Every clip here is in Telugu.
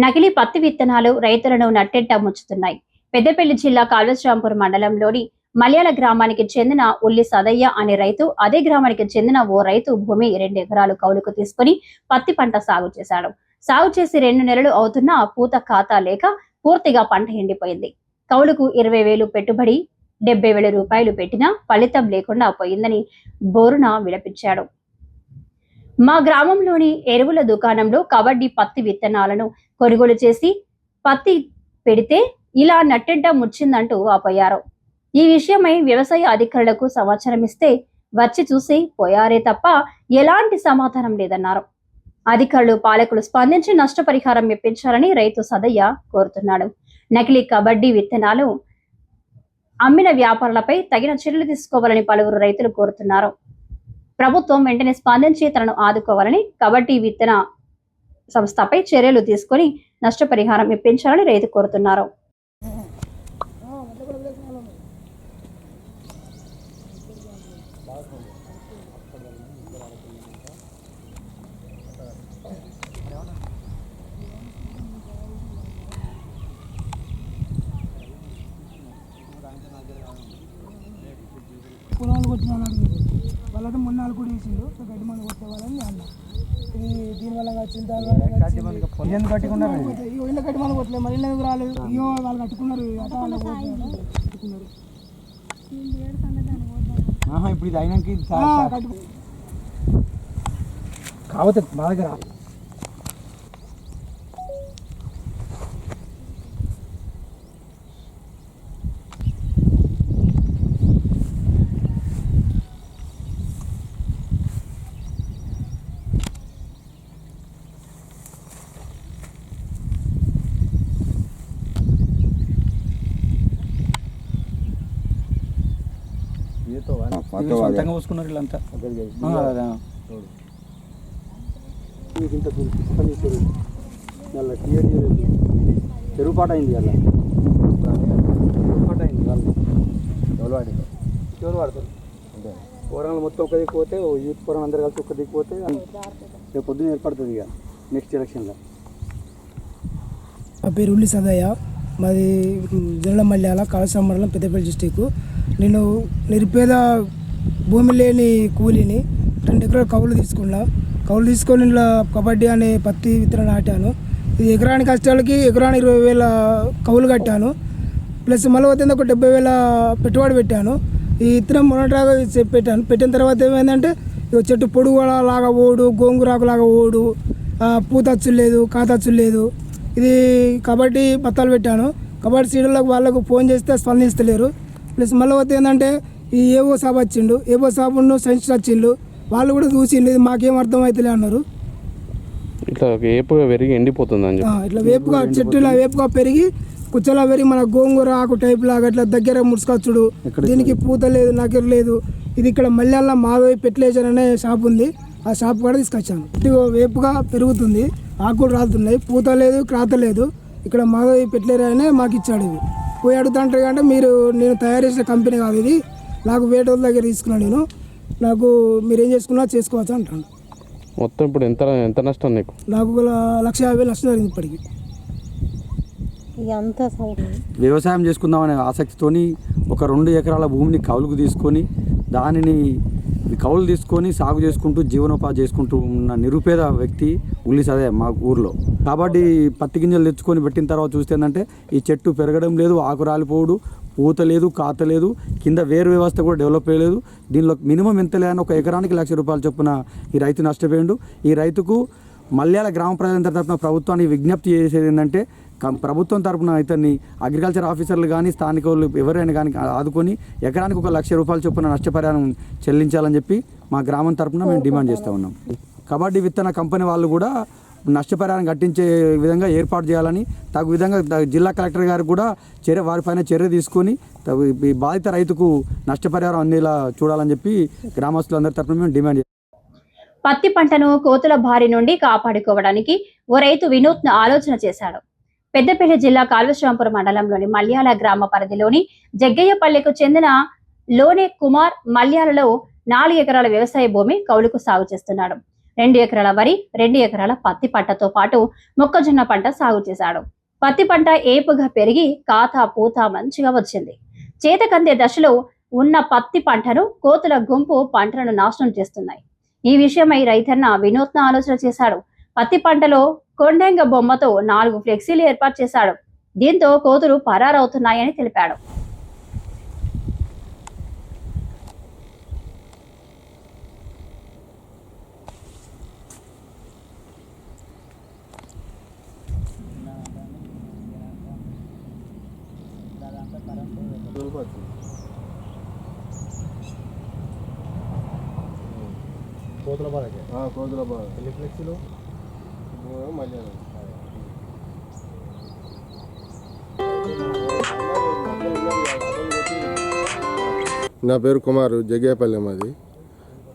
నకిలీ పత్తి విత్తనాలు రైతులను నట్టెట్ట ముంచుతున్నాయి. పెద్దపల్లి జిల్లా కాళేశ్వరంపురం మండలంలోని మల్యాల గ్రామానికి చెందిన ఉల్లి సదయ్య అనే రైతు అదే గ్రామానికి చెందిన ఓ రైతు భూమి 2 ఎకరాలు కౌలుకు తీసుకుని పత్తి పంట సాగు చేశాడు. సాగు చేసి 2 నెలలు అవుతున్నా పూత ఖాతా లేక పూర్తిగా పంట ఎండిపోయింది. కౌలుకు 20,000 పెట్టుబడి 70,000 రూపాయలు పెట్టినా ఫలితం లేకుండా పోయిందని బోరున విలపించాడు. మా గ్రామంలోని ఎరువుల దుకాణంలో కబడ్డీ పత్తి విత్తనాలను కొనుగోలు చేసి పత్తి పెడితే ఇలా నట్టెంట ముచ్చిందంటూ వాపోయారు. ఈ విషయమై వ్యవసాయ అధికారులకు సమాచారం ఇస్తే వచ్చి చూసి పోయారే తప్ప ఎలాంటి సమాధానం లేదన్నారు. అధికారులు పాలకులు స్పందించి నష్టపరిహారం ఇప్పించాలని రైతు సదయ్య కోరుతున్నాడు. నకిలీ కబడ్డీ విత్తనాలు అమ్మిన వ్యాపారులపై తగిన చర్యలు తీసుకోవాలని పలువురు రైతులు కోరుతున్నారు. ప్రభుత్వం వెంటనే స్పందించి తనను ఆదుకోవాలని కబడ్డీ విత్తన సంస్థపై చర్యలు తీసుకుని నష్టపరిహారం ఇప్పించాలని రైతు కోరుతున్నారు. పొలాలు కొట్టిన వాళ్ళతో మొన్నాళ్ళు కూడా వేసిండు. సో గడ్డి మంది కొట్టే వాళ్ళని అన్న ఇది దీనివల్ల వచ్చిన ఇల్లు గడ్డి మంది కొట్టలేదు, మరి ఇల్లు రాలేదు. అయ్యో వాళ్ళు కట్టుకున్నారు, కట్టుకున్నారు. ఇప్పుడు ఇది అయినాక కావద్దు మా దగ్గర సొంతంగా పోసుకున్నారు వీళ్ళంతా. చెరువు పాట అయింది, చెరువు పాట అయింది. ఎవరు వాడతారు పోరాలు మొత్తం ఒక దిక్కుపోతే యూత్ పోరాలు అందరు కలిసి ఒక దిక్కుపోతే రేపు పొద్దున్న ఏర్పడుతుంది ఇక నెక్స్ట్ ఎలక్షన్లో. నా పేరు ఉల్లి సదయ్య, మాది జిల్లా మల్యాల కాళేశ్వరం మండలం పెద్దపల్లి డిస్టిక్. నేను నిరుపేద భూమి లేని కూలిని 2 ఎకరాలు కౌలు తీసుకున్నా. కౌలు తీసుకొని ఇలా కబడ్డీ అనే పత్తి విత్తనం నాటాను. ఇది ఎకరానికి కష్టాలకి ఎకరానికి 20,000 కౌలు కట్టాను. ప్లస్ మళ్ళీ వచ్చింది ఒక 70,000 పెట్టుబడి పెట్టాను. ఈ విత్తనం మొన్నటాగా పెట్టాను. పెట్టిన తర్వాత ఏమైందంటే చెట్టు పొడుగు లాగా ఓడు, గోంగూరాకు లాగా ఓడు, పూతచ్చులు లేదు, కాతచ్చులు లేదు. ఇది కబడ్డీ పత్తాలు పెట్టాను. కబడ్డీ సీడర్లకు వాళ్ళకు ఫోన్ చేస్తే స్పందిస్తలేరు. ప్లస్ మళ్ళీ వస్తే ఏంటంటే ఈ ఏవో సాబ్ వచ్చిండు, ఏవో సాబును సైన్స్ వచ్చిండు, వాళ్ళు కూడా చూసిండు. ఇది మాకేం అర్థం అవుతలే అన్నారు. ఇట్లా వేపుగా పెరిగి ఎండిపోతుంది, ఇట్లా వేపుగా చెట్టు ఇలా వేపుగా పెరిగి కుచ్చలా పెరిగి మన గోంగూర ఆకు టైప్ లాగా ఇట్లా దగ్గర ముడుచుకొచ్చుడు. దీనికి పూత లేదు, నగరు లేదు. ఇది ఇక్కడ మల్యాల మాధవి ఫెర్టిలైజర్ అనే షాప్ ఉంది, ఆ షాప్ కూడా తీసుకొచ్చాను. వేపుగా పెరుగుతుంది, ఆకులు రాలుతున్నాయి, పూత లేదు, క్రాత లేదు. ఇక్కడ మాధవి ఫెర్టిలైజర్ అనే మాకు ఇచ్చాడు. ఇది పోయి అడుగుతుంటారు అంటే నేను తయారు చేసిన కంపెనీ కాదు, ఇది నాకు వేరే వాళ్ళ దగ్గర తీసుకున్నాను. నాకు మీరు ఏం చేసుకున్నా చేసుకోవచ్చు అంటాను. మొత్తం ఇప్పుడు ఎంత నష్టం నీకు? నాకు 1,50,000 నష్టం జరిగింది ఇప్పటికి. వ్యవసాయం చేసుకుందామనే ఆసక్తితోని ఒక 2 ఎకరాల భూమిని కౌలుకు తీసుకొని దానిని కౌలు తీసుకొని సాగు చేసుకుంటూ జీవనోపాధి చేసుకుంటూ ఉన్న నిరుపేద వ్యక్తి ఉల్లి సదయ్య మా ఊర్లో. కాబట్టి పత్తి గింజలు తెచ్చుకొని పెట్టిన తర్వాత చూస్తే ఏంటంటే ఈ చెట్టు పెరగడం లేదు, ఆకు రాలిపోవడు, పూత లేదు, కాత లేదు, కింద వేరు వ్యవస్థ కూడా డెవలప్ అయ్యలేదు. దీనిలో మినిమం ఎంత లేదని ఒక ఎకరానికి 1,00,000 రూపాయలు చొప్పున ఈ రైతు నష్టపోయాడు. ఈ రైతుకు మల్యాల గ్రామ ప్రజలందరి తరఫున ప్రభుత్వానికి విజ్ఞప్తి చేసేది ఏంటంటే ప్రభుత్వం తరఫున ఇతన్ని అగ్రికల్చర్ ఆఫీసర్లు కానీ స్థానిక వాళ్ళు ఎవరైనా కానీ ఆదుకొని ఎకరానికి 1,00,000 రూపాయలు చొప్పున నష్టపరిహారం చెల్లించాలని చెప్పి మా గ్రామం తరఫున మేము డిమాండ్ చేస్తూ ఉన్నాం. కబడ్డీ విత్తన కంపెనీ వాళ్ళు కూడా నష్టపరిహారం కట్టించే విధంగా ఏర్పాటు చేయాలని, తగు విధంగా జిల్లా కలెక్టర్ గారికి కూడా వారిపైన చర్య తీసుకొని ఈ బాధిత రైతుకు నష్టపరిహారం అందేలా చూడాలని చెప్పి గ్రామస్తులందరి తరఫున మేము డిమాండ్ చేస్తాం. పత్తి పంటను కోతుల బారి నుండి కాపాడుకోవడానికి ఓ రైతు వినూత్న ఆలోచన చేశాడు. పెద్దపల్లి జిల్లా కాళేశ్వరంపురం మండలంలోని మల్యాల గ్రామ పరిధిలోని జగ్గయ్యపల్లెకు చెందిన లోనే కుమార్ మల్యాలలో 4 ఎకరాల వ్యవసాయ భూమి కౌలుకు సాగు చేస్తున్నాడు. 2 ఎకరాల వరి, 2 ఎకరాల పత్తి పంటతో పాటు మొక్కజొన్న పంట సాగు చేశాడు. పత్తి పంట ఏపుగా పెరిగి కాత పూత మంచిగా వచ్చింది. చేతకందే దశలో ఉన్న పత్తి పంటను కోతుల గుంపు పంటలను నాశనం చేస్తున్నాయి. ఈ విషయమై రైతన్న వినూత్న ఆలోచన చేశాడు. పత్తి పంటలో కొండెంగ బొమ్మతో 4 ఫ్లెక్సీలు ఏర్పాటు చేశాడు. దీంతో కోతులు పరారవుతున్నాయని తెలిపాడు. కోతుల బాధ ఎన్ని ఫ్లెక్సీలు మధ్యాహ్నం నా పేరు కుమారు, జగ్గేపల్లి మాది.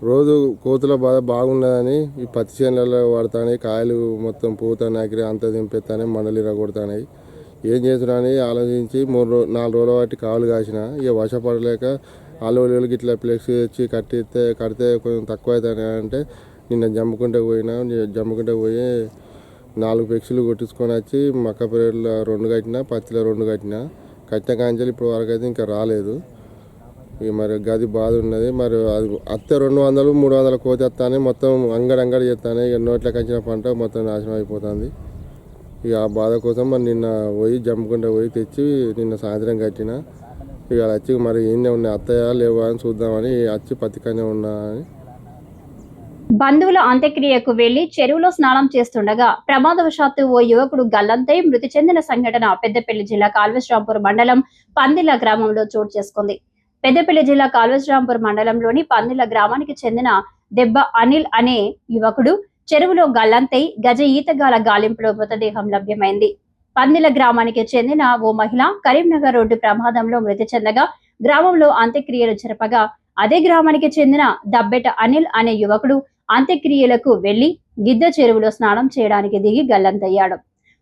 రోజు కోతుల బాధ బాగున్నదని ఈ పత్తి చేనులలో పడతాయి, కాయలు మొత్తం పూత నాకిరి అంత దింపెత్తానే మండలి రగొడతాయి. ఏం చేస్తున్నానని ఆలోచించి 4 రోజుల వాటి కావులు కాసిన. ఇక వర్షపడలేక ఆలోకి ఇట్లా ఫ్లెక్స్ తెచ్చి కడితే కొంచెం తక్కువ అవుతాయి అంటే నిన్న జమ్ముకుంటే పోయి 4 ఫ్లెక్సీలు కొట్టించుకొని వచ్చి మక్క పీరియడ్లో 2 కట్టినా, పత్తిలో 2 కట్టిన కాంచెలు ఇప్పుడు వరకు అయితే ఇంకా రాలేదు. ఇక మరి గది బాధ ఉన్నది. మరి అది అత్తే 200, 300 కోతి వస్తానే మొత్తం అంగడి చేస్తానే. ఇక నోట్లోకి వచ్చిన పంట మొత్తం నాశనం అయిపోతుంది. ఇక ఆ బాధ కోసం మరి నిన్న పోయి జమ్ముకుంటే పోయి తెచ్చి నిన్న సాయంత్రం కట్టిన. ఇక వచ్చి మరి ఈయనే ఉన్నాయి, అత్తయ్య లేవా అని చూద్దామని వచ్చి పత్తికానే ఉన్నా అని. బంధువుల అంత్యక్రియకు వెళ్లి చెరువులో స్నానం చేస్తుండగా ప్రమాదవశాత్తు ఓ యువకుడు గల్లంతై మృతి చెందిన సంఘటన పెద్దపల్లి జిల్లా కాల్వశ్రాంపూర్ మండలం పందిల గ్రామంలో చోటు చేసుకుంది. పెద్దపల్లి జిల్లా కాల్వశ్రాంపూర్ మండలంలోని పందిల గ్రామానికి చెందిన దెబ్బ అనిల్ అనే యువకుడు చెరువులో గల్లంతై గజ ఈతగాల గాలింపులో మృతదేహం లభ్యమైంది. పందిల గ్రామానికి చెందిన ఓ మహిళ కరీంనగర్ రోడ్డు ప్రమాదంలో మృతి చెందగా గ్రామంలో అంత్యక్రియలు జరపగా అదే గ్రామానికి చెందిన దబ్బెట అనిల్ అనే యువకుడు అంత్యక్రియలకు వెళ్లి గిద్ద చెరువులో స్నానం చేయడానికి దిగి గల్లంతయ్యాడు.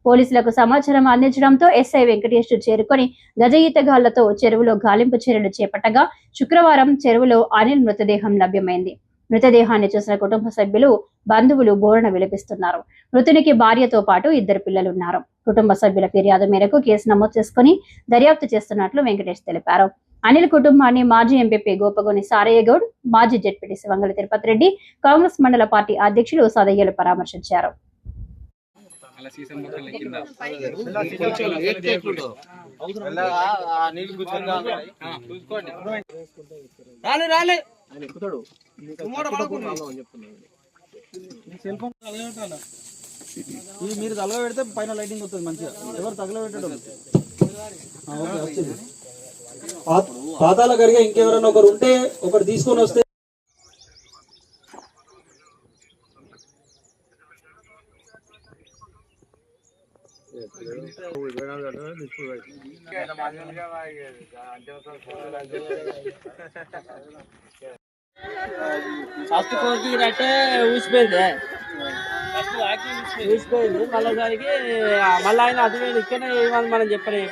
పోలీసులకు సమాచారం అందించడంతో ఎస్ఐ వెంకటేష్ చేరుకొని గజ ఈతగాళ్లతో చెరువులో గాలింపు చర్యలు చేపట్టగా శుక్రవారం చెరువులో అనిల్ మృతదేహం లభ్యమైంది. మృతదేహాన్ని చూసిన కుటుంబ సభ్యులు, బంధువులు బోరణ విలపిస్తున్నారు. మృతునికి భార్యతో పాటు 2 పిల్లలున్నారు. కుటుంబ సభ్యుల ఫిర్యాదు మేరకు కేసు నమోదు చేసుకుని దర్యాప్తు చేస్తున్నట్లు వెంకటేష్ తెలిపారు. అనిల్ కుటుంబాన్ని మాజీ ఎంపీపీ గోపగోని సారయ్య గౌడ్, మాజీ జెడ్పీటీసీ వంగలి తిరుపతి రెడ్డి, కాంగ్రెస్ మండల పార్టీ అధ్యక్షులు సదయ్యలు పరామర్శించారు. మీరు తగల పెడితే పైన లైటింగ్ వస్తుంది మంచిగా. ఎవరు తగల పెట్టడం వచ్చింది పాతాల కరిగా ఇంకెవరైనా ఒకరు ఉంటే ఒకటి తీసుకొని వస్తే ఫస్ట్ కోకి అంటే ఊసిపోయింది మళ్ళీసారికి మళ్ళీ ఆయన అది ఇక్కడనే ఏమని మనం చెప్పలే.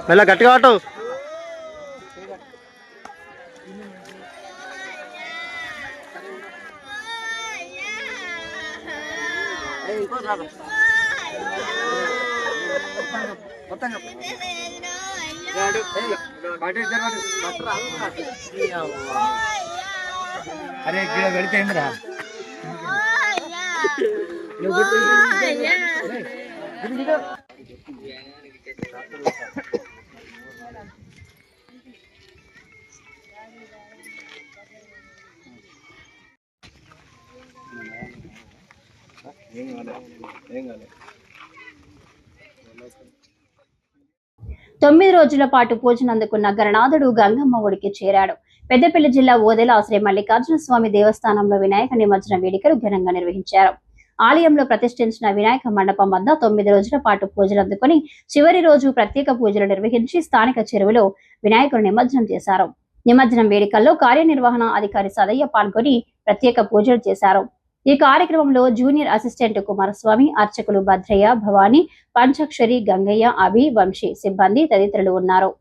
మెల్ల గట్టిగా ఆటో అరే ఇక్కడ పెడితే ఏంద్రా ఏం కాలే 9 రోజుల పాటు పూజనందుకున్న గణనాథుడు గంగమ్మ ఒడికి చేరాడు. పెద్దపల్లి జిల్లా ఓదెల శ్రీ మల్లికార్జున స్వామి దేవస్థానంలో వినాయక నిమజ్జన వేడుకలు ఘనంగా నిర్వహించారు. ఆలయంలో ప్రతిష్ఠించిన వినాయక మండపం వద్ద 9 రోజుల పాటు పూజలు అందుకుని చివరి రోజు ప్రత్యేక పూజలు నిర్వహించి స్థానిక చెరువులో వినాయకుడు నిమజ్జనం చేశారు. నిమజ్జనం వేడుకల్లో కార్యనిర్వహణ అధికారి సదయ్య పాల్గొని ప్రత్యేక పూజలు చేశారు. ఈ కార్యక్రమంలో జూనియర్ అసిస్టెంట్ కుమారస్వామి, అర్చకులు భద్రయ్య, భవానీ, పంచాక్షరి, గంగయ్య, అభి, వంశీ సిబ్బంది తదితరులు ఉన్నారు.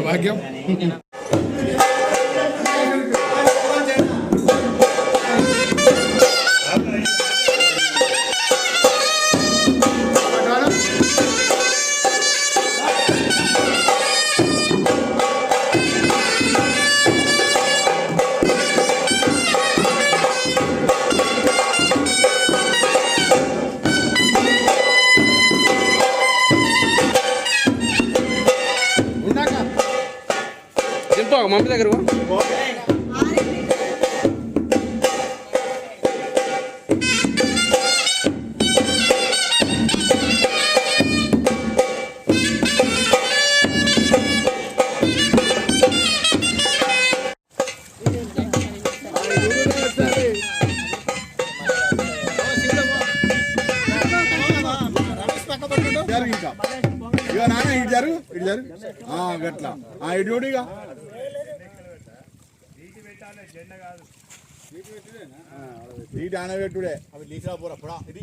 భాగ్యం మమ్మీ దగ్గర ఇక నాన్న ఇడ్చారు గట్లా ఇటు ఇక నీటి ఆనబెట్టుడే అవి లీసా పోరా పొడా ఇది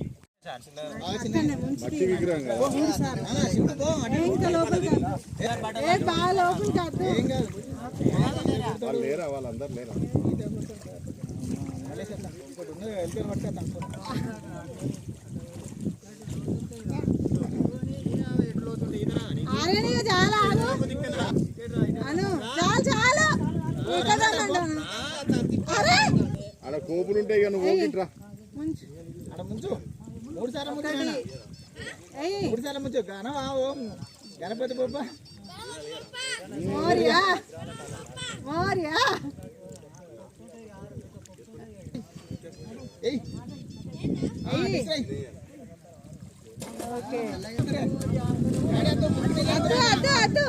మట్టి విగ్రహం కదా వాళ్ళు లేరా వాళ్ళందరూ లేరా ఆడ కోపులు ఉంటాయి ఇక నువ్వు పోగిట్రా ఆడ ముంచు 3 సార్లు ముంచు గానవా ఓం గణపతి బొబ్బ మోరియా మోరియా ఏయ్ ఓకే అద్దు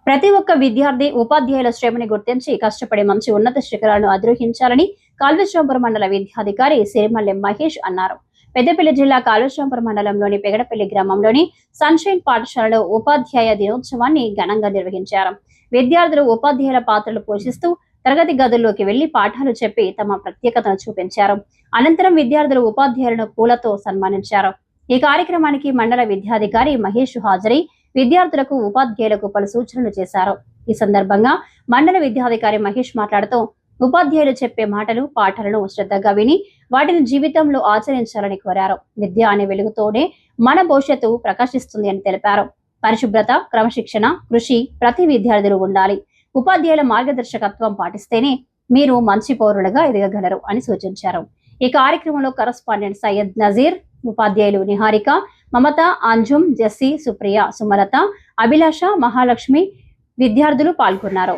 ప్రతి ఒక్క విద్యార్థి ఉపాధ్యాయుల శ్రమని గుర్తించి కష్టపడి మంచి ఉన్నత శిఖరాలను అధిరోహించాలని కాల్వశ్రాంపురం మండల విద్యాధికారి సిరిమల్లె మహేష్ అన్నారు. పెద్దపల్లి జిల్లా కాల్వశ్రాంపురం మండలంలోని పెగడపల్లి గ్రామంలోని సన్షైన్ పాఠశాలలో ఉపాధ్యాయ దినోత్సవాన్ని ఘనంగా నిర్వహించారు. విద్యార్థులు ఉపాధ్యాయుల పాత్రలు పోషిస్తూ తరగతి గదుల్లోకి వెళ్లి పాఠాలు చెప్పి తమ ప్రత్యేకతను చూపించారు. అనంతరం విద్యార్థులు ఉపాధ్యాయులను పూలతో సన్మానించారు. ఈ కార్యక్రమానికి మండల విద్యాధికారి మహేష్ హాజరై విద్యార్థులకు ఉపాధ్యాయులకు పలు సూచనలు చేశారు. ఈ సందర్భంగా మండల విద్యాధికారి మహేష్ మాట్లాడుతూ ఉపాధ్యాయులు చెప్పే మాటలు, పాఠాలను శ్రద్ధగా విని వాటిని జీవితంలో ఆచరించాలని కోరారు. విద్య అనే వెలుగుతోనే మన భవిష్యత్తు ప్రకాశిస్తుంది అని తెలిపారు. పరిశుభ్రత, క్రమశిక్షణ, కృషి ప్రతి విద్యార్థులు ఉండాలి. ఉపాధ్యాయుల మార్గదర్శకత్వం పాటిస్తేనే మీరు మంచి పౌరులుగా ఎదగగలరు అని సూచించారు. ఈ కార్యక్రమంలో కరస్పాండెంట్ సయ్యద్ నజీర్, ఉపాధ్యాయులు నిహారిక, మమత, అంజుమ్, జెస్సీ, సుప్రియ, సుమలత, అభిలాష, మహాలక్ష్మి విద్యార్థులు పాల్గొన్నారు.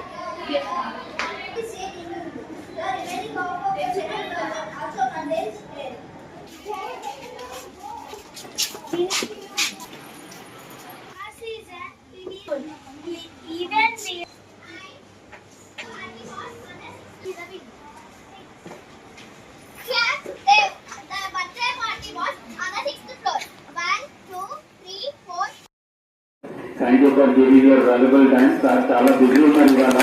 Thank you for giving your valuable time. Sir చాలా బిజీ ఉన్నారు ఇవాళ,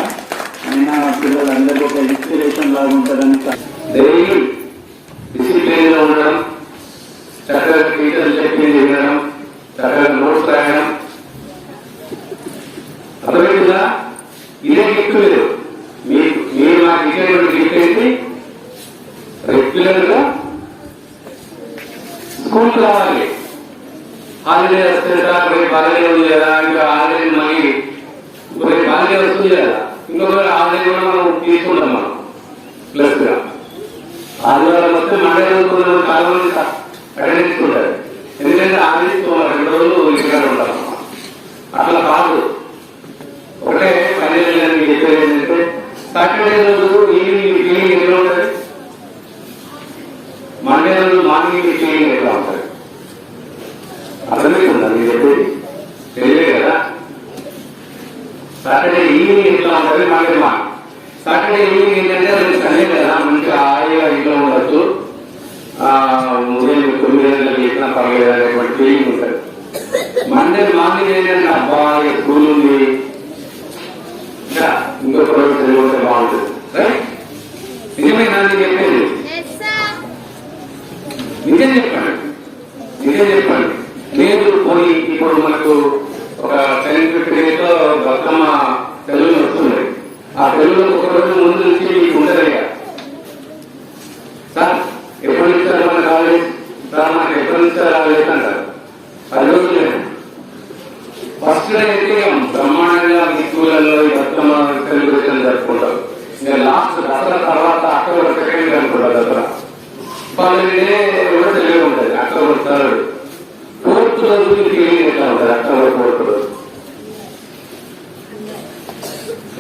అయినా పిల్లలందరికీ ఒక ఇన్స్పిరేషన్ లాగా ఉంటుందని డైలీ డిసిప్లిన్ గా ఉండడం, చక్కగా టీచర్లు చెప్పింది వినడం, ఇదే గిఫ్ట్ మీరు నాకు ఇచ్చేటువంటి గిఫ్ట్ ఏంటి? రెగ్యులర్ గా స్కూల్కి రావాలి. హాలిడే వస్తుంది కదా, రేపు హాలిడే ఉంది కదా, ఇంకా హాలిడే మళ్ళీ రేపు హాలిడే వస్తుంది కదా, ఇంకొక హాలిడే కూడా మనం తీసుకుంటాం. మనం ప్లస్ గా ఆదివారం వస్తే మండే రోజు చాలా మంది అటెండెన్స్ ఉంటారు. ఎందుకంటే ఆదివారం 2 రోజులు ఇక్కడ ఉంటాం. అట్లా కాదు, ఒకటే పన్నెండు మీకు చెప్పేది ఏంటంటే సాటర్డే రోజు ఈవినింగ్ క్లీనింగ్ ఎట్లా ఉంటుంది, మండే రోజు మార్నింగ్ క్లీనింగ్ ఎట్లా ఉంటుంది అర్థమవుతుందా? మీరు చెప్పేది తెలియదు కదా. సాటర్డే ఈవినింగ్ ఎట్లా ఉంటుంది, మండే మార్నింగ్. సాటర్డే ఈవినింగ్ ఏంటంటే అది సండే కదా, మంచిగా హాయిగా ఇంట్లో ఉండొచ్చు, ఉదయం 9 గంటలకు చేసినా పర్లేదు అనేటువంటి ఫీలింగ్ ఉంటుంది. మండే మార్నింగ్ ఏంటంటే అబ్బా స్కూల్ ఉంది, ఇంకా ఇంకొక రోజు చదివితే బాగుంటుంది. రైట్? నిజమేనా నేను చెప్పేది? నిజం చెప్పండి, నిజం చెప్పండి. లేదు పోయి ఇప్పుడు మనకు ఒక 10-15 days లో బతుకమ్మ తెలుగులో వస్తుంది. ఆ తెలుగులో ఒక రోజు ముందు నుంచి మీకు ఉండదయ్యా సార్, ఎప్పుడు ఇస్తారు మన కాలేజ్ సార్, మనకు ఎప్పుడు ఇస్తారు కాలేజ్ అంటారు. 10 రోజులు లేదు. ఫస్ట్ డే అయితే బ్రహ్మాండంగా మీ స్కూళ్ళల్లో ఈ బతుకమ్మ సెలబ్రేషన్ జరుపుకుంటారు. ఇంకా లాస్ట్ దసరా తర్వాత October 2nd అనుకుంటారు దసరా. 12 days కూడా తెలివి ఉంటుంది. October 3rd 4th రోజు ఫీలింగ్ ఎట్లా ఉంటుంది? October 4th రోజు.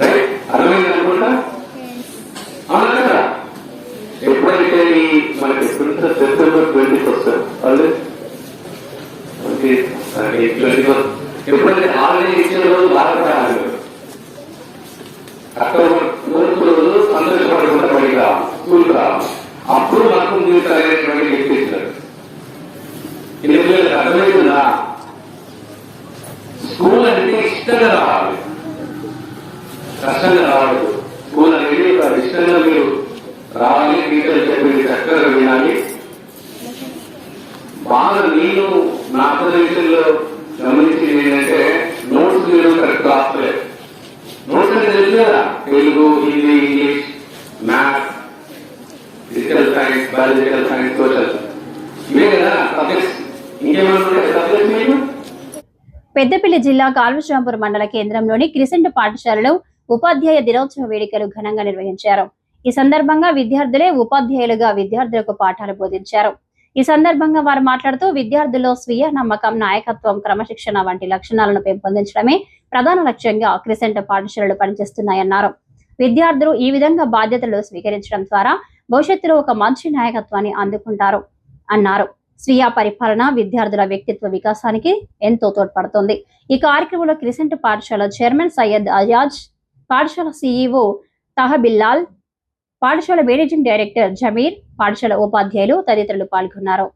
రైట్? అర్థమైంది అనుకుంటా. అవునా కదా? ఎప్పుడైతే మనకి September 20th వస్తుంది వాళ్ళు 21st, ఎప్పుడైతే హాలిడే ఇచ్చిన రోజు బాధపడాలి. October 4th రోజు సంతోషపడకుండా బయట రావాలి, స్కూల్కి రావాలి. అప్పుడు మనకు మీరు అనేటువంటి గిఫ్ట్ ఇచ్చారు. ఇది అర్థమవుతుందా? స్కూల్ అంటే ఇష్టంగా రావాలి, కష్టంగా రావద్దు. స్కూల్ అనేది ఇష్టంగా మీరు రావాలి, టీచర్లు చెప్పింది చక్కగా వినాలి. బాగా నేను నా అబ్జర్వేషన్లో గమనించింది ఏంటంటే నోట్స్ మీరు కరెక్ట్ రాస్తలేదు. నోట్స్ అంటే తెలుసు కదా, Telugu, Hindi, English, maths, physical science, biological science, social, ఇవే కదా సబ్జెక్ట్స్. ఇంకేమైనా సబ్జెక్ట్స్ మీకు? పెద్దపల్లి జిల్లా కాల్వశ్రాంపూర్ మండల కేంద్రంలోని క్రిసెంట్ పాఠశాలలో ఉపాధ్యాయ దినోత్సవ వేడుకలు ఘనంగా నిర్వహించారు. ఈ సందర్భంగా విద్యార్థులే ఉపాధ్యాయులుగా విద్యార్థులకు పాఠాలు బోధించారు. ఈ సందర్భంగా వారు మాట్లాడుతూ విద్యార్థుల్లో స్వీయ నమ్మకం, నాయకత్వం, క్రమశిక్షణ వంటి లక్షణాలను పెంపొందించడమే ప్రధాన లక్ష్యంగా క్రిసెంట్ పాఠశాలలు పనిచేస్తున్నాయన్నారు. విద్యార్థులు ఈ విధంగా బాధ్యతలు స్వీకరించడం ద్వారా భవిష్యత్తులో ఒక మంచి నాయకత్వాన్ని అందుకుంటారు అన్నారు. స్వీయ పరిపాలన విద్యార్థుల వ్యక్తిత్వ వికాసానికి ఎంతో తోడ్పడుతుంది. ఈ కార్యక్రమంలో క్రిసెంట్ పాఠశాల చైర్మన్ సయ్యద్ అజాజ్, పాఠశాల సిఇఓ తహబిల్లాల్, పాఠశాల మేనేజింగ్ డైరెక్టర్ జమీర్, పాఠశాల ఉపాధ్యాయులు తదితరులు పాల్గొన్నారు.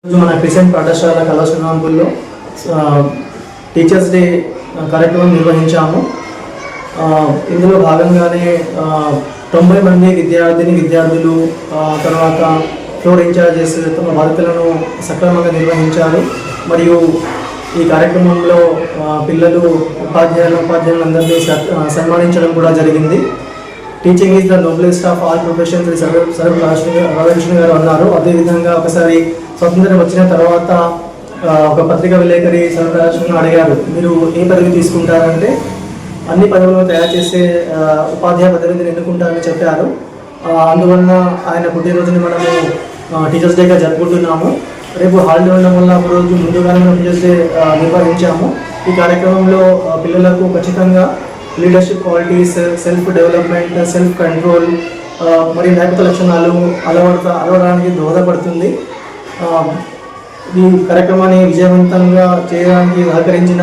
మన క్రిసెంట్ పాఠశాల కళాశ్రాంపూర్లో టీచర్స్ డే కార్యక్రమం నిర్వహించాము. ఇందులో భాగంగానే 90 మంది విద్యార్థులు తర్వాత ఫ్లోర్ ఇన్ఛార్జెస్ తమ బాధ్యతలను సక్రమంగా నిర్వహించారు. మరియు ఈ కార్యక్రమంలో పిల్లలు ఉపాధ్యాయులందరినీ సన్మానించడం కూడా జరిగింది. Teaching is the noblest of all professions Sarva Radhakrishna గారు అన్నారు. అదేవిధంగా ఒకసారి స్వతంత్రం వచ్చిన తర్వాత ఒక పత్రికా విలేకరి సర్వ రాధాకృష్ణ అడిగారు, మీరు ఏ పదవి తీసుకుంటారంటే అన్ని పదవులను తయారు చేసే ఉపాధ్యాయ పదవిని ఎన్నుకుంటారని చెప్పారు. అందువలన ఆయన పుట్టినరోజుని మనము టీచర్స్ డేగా జరుపుకుంటున్నాము. రేపు హాలిడే ఉండడం వల్ల ఒకరోజు ముందుగానే మనం టీచర్స్ డే నిర్వహించాము. ఈ కార్యక్రమంలో పిల్లలకు ఖచ్చితంగా leadership qualities, self development, self control మరియు నైతిక లక్షణాలు అలవడానికి దోహదపడుతుంది. ఈ కార్యక్రమాన్ని విజయవంతంగా చేయడానికి సహకరించిన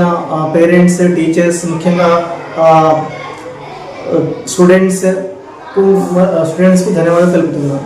పేరెంట్స్, టీచర్స్, ముఖ్యంగా స్టూడెంట్స్కు ధన్యవాదాలు తెలుపుతున్నాను.